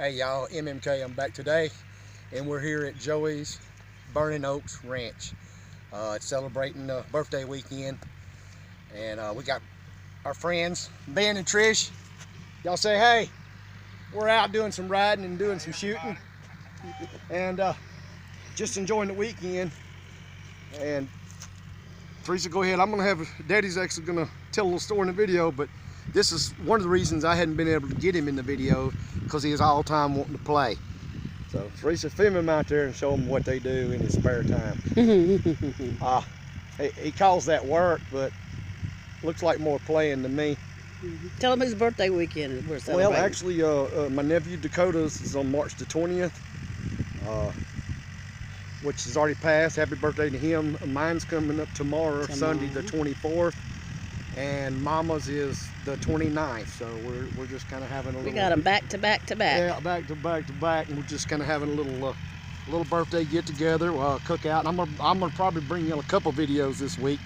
Hey y'all, MMK, I'm back today, and we're here at Joey's Burning Oaks Ranch. It's celebrating birthday weekend, and we got our friends, Ben and Trish. Y'all say hey. We're out doing some riding and doing some shooting, and just enjoying the weekend. And Teresa, go ahead. I'm gonna have Daddy's actually gonna tell a little story in the video, but this is one of the reasons I hadn't been able to get him in the video, because he is all time wanting to play. So Teresa, film him out there and show him what they do in his spare time. He calls that work, but looks like more playing to me. Tell him his birthday weekend we're celebrating. Well, actually, my nephew Dakota's is on March the 20th, which has already passed. Happy birthday to him. Mine's coming up tomorrow. Sunday the 24th. And Mama's is the 29th, so we're just kind of having a little. We got them back to back to back. Yeah, back to back to back, and we're just kind of having a little birthday get together, cookout. And I'm gonna probably bring you a couple videos this week.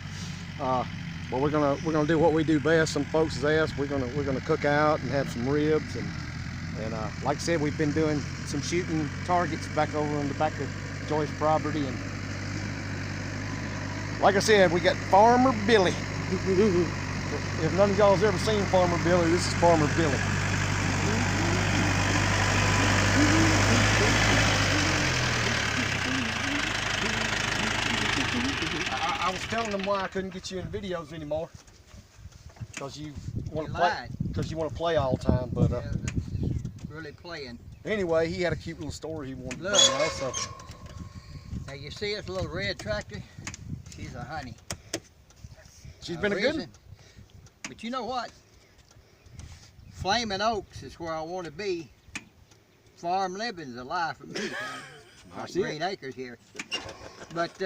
But we're gonna do what we do best. Some folks has asked. We're gonna cook out and have some ribs, and like I said, we've been doing some shooting targets back over on the back of Joy's property, and like I said, we got Farmer Billy. If none of y'all's ever seen Farmer Billy, this is Farmer Billy. I was telling them why I couldn't get you in videos anymore, because you want to play. Because you want to play all the time, but yeah, really playing. Anyway, he had a cute little story he wanted to tell also. Now you see this little red tractor? She's a honey. She's been a good one. But you know what? Flaming Oaks is where I want to be. Farm living's a life for me. Like Green Acres here. But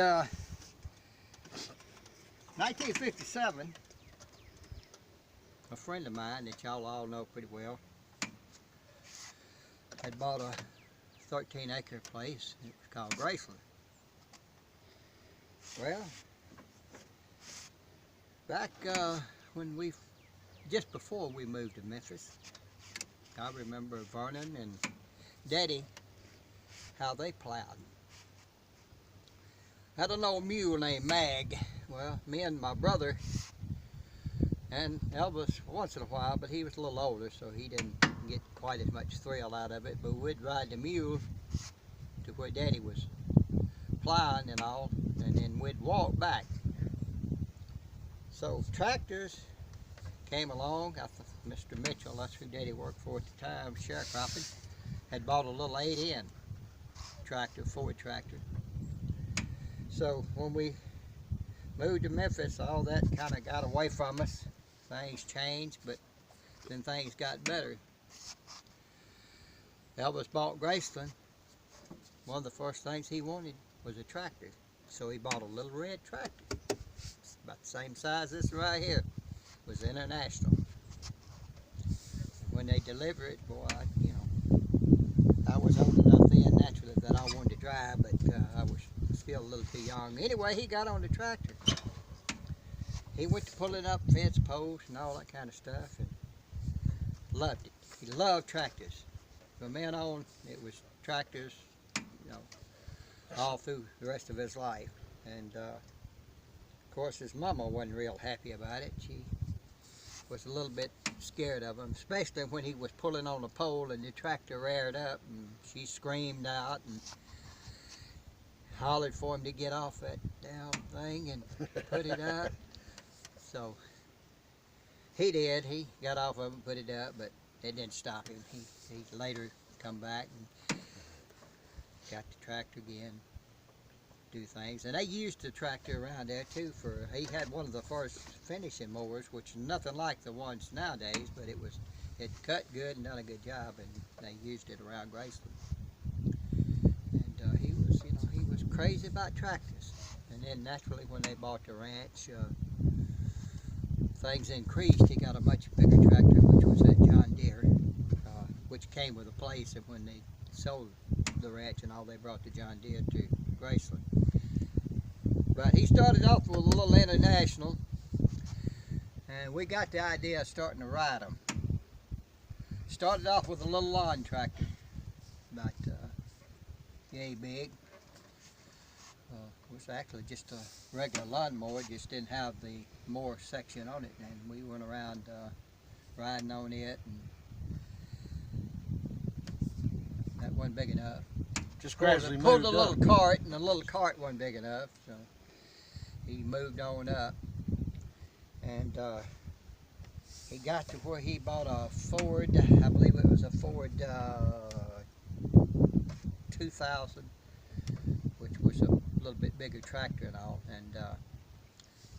1957, a friend of mine that y'all all know pretty well had bought a 13-acre place. It was called Graceland. Well, back when just before we moved to Memphis, I remember Vernon and Daddy, how they plowed. Had an old mule named Mag. Well, me and my brother and Elvis once in a while, but he was a little older, so he didn't get quite as much thrill out of it, but we'd ride the mule to where Daddy was plowing and all, and then we'd walk back. So tractors came along. Mr. Mitchell, that's who Daddy worked for at the time, sharecropping, had bought a little 8N tractor, Ford tractor. So when we moved to Memphis, all that kind of got away from us. Things changed, but then things got better. Elvis bought Graceland. One of the first things he wanted was a tractor. So he bought a little red tractor. It's about the same size as this right here. It was international. When they deliver it, boy, I was old enough then naturally that I wanted to drive, but I was still a little too young. Anyway, he got on the tractor. He went to pulling up fence posts and all that kind of stuff, and loved it. He loved tractors. From then on, it was tractors, all through the rest of his life. And of course, his mama wasn't real happy about it. She was a little bit scared of him, especially when he was pulling on a pole and the tractor reared up, and she screamed out and hollered for him to get off that damn thing and put it up. So he did. He got off of it and put it up, but it didn't stop him. He later come back and got the tractor again, do things. And they used the tractor around there too he had one of the first finishing mowers, which is nothing like the ones nowadays, but it cut good and done a good job, and they used it around Graceland. And he was crazy about tractors. And then naturally when they bought the ranch, things increased. He got a much bigger tractor, which was that John Deere, which came with a place, and when they sold the ranch and all, they brought the John Deere to Graceland. But he started off with a little international, and we got the idea of starting to ride them. Started off with a little lawn tractor, about yay big. It was actually just a regular lawnmower, just didn't have the mower section on it, and we went around riding on it, and that wasn't big enough. Just gradually pulled moved a little up. cart, and the little cart wasn't big enough, so he moved on up, and he got to where he bought a Ford, I believe it was a Ford 2000, which was a little bit bigger tractor and all, and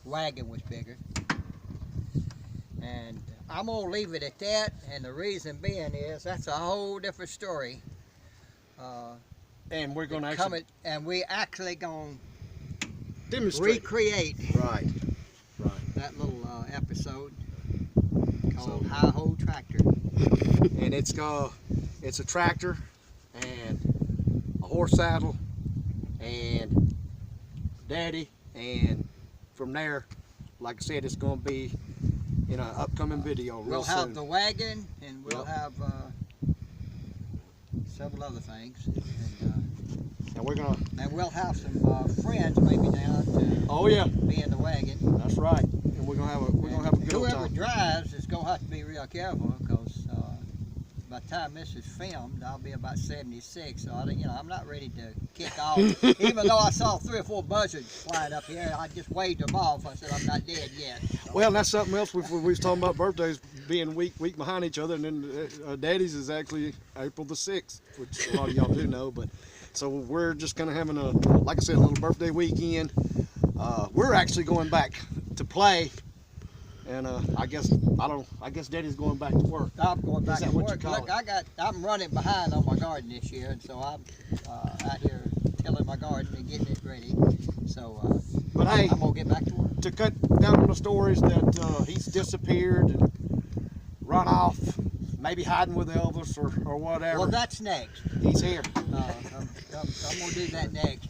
wagon was bigger. And I'm gonna leave it at that, and the reason being is that's a whole different story. And we're going to actually and we actually gonna demonstrate. recreate Right. that little episode called High-Ho Tractor. And it's a tractor and a horse saddle and Daddy, and from there, like I said, it's going to be in an upcoming video real We'll soon. have the wagon, and we'll Yep. have several other things, And we're going to, and we'll have some friends maybe down to oh yeah, be in the wagon. that's right. And we're going to have a good old Whoever time. drives is going to have to be real careful, because by the time this is filmed, I'll be about 76, so I'm not ready to kick off. Even though I saw 3 or 4 buzzards flying up here, I just waved them off. I said, I'm not dead yet. So, Well, that's something else. We was talking about birthdays being week behind each other, and then Daddy's is actually April the 6th, which a lot of y'all do know. But so we're just kind of having a, like I said, a little birthday weekend. We're actually going back to play, and I guess Daddy's going back to work. I'm going back Is that to what you work. call Look, it? I'm running behind on my garden this year, and so I'm out here tilling my garden and getting it ready. So, But hey, I'm gonna get back to work. to cut down on the stories that he's disappeared and run off, maybe hiding with Elvis or whatever. Well, that's next. He's here. I'm gonna do that next.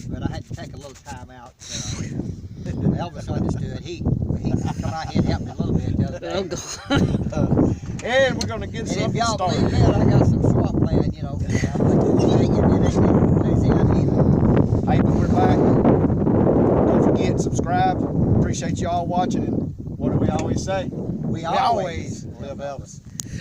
But I had to take a little time out. Elvis understood. He come out here and helped me a little bit the other day. Oh, God. And we're going to get And if something y'all started. believe that, I got some swampland, I'm like, it ain't Louisiana either. Hey, but we're back. Don't forget, subscribe. Appreciate y'all watching. And what do we always say? We always live Elvis.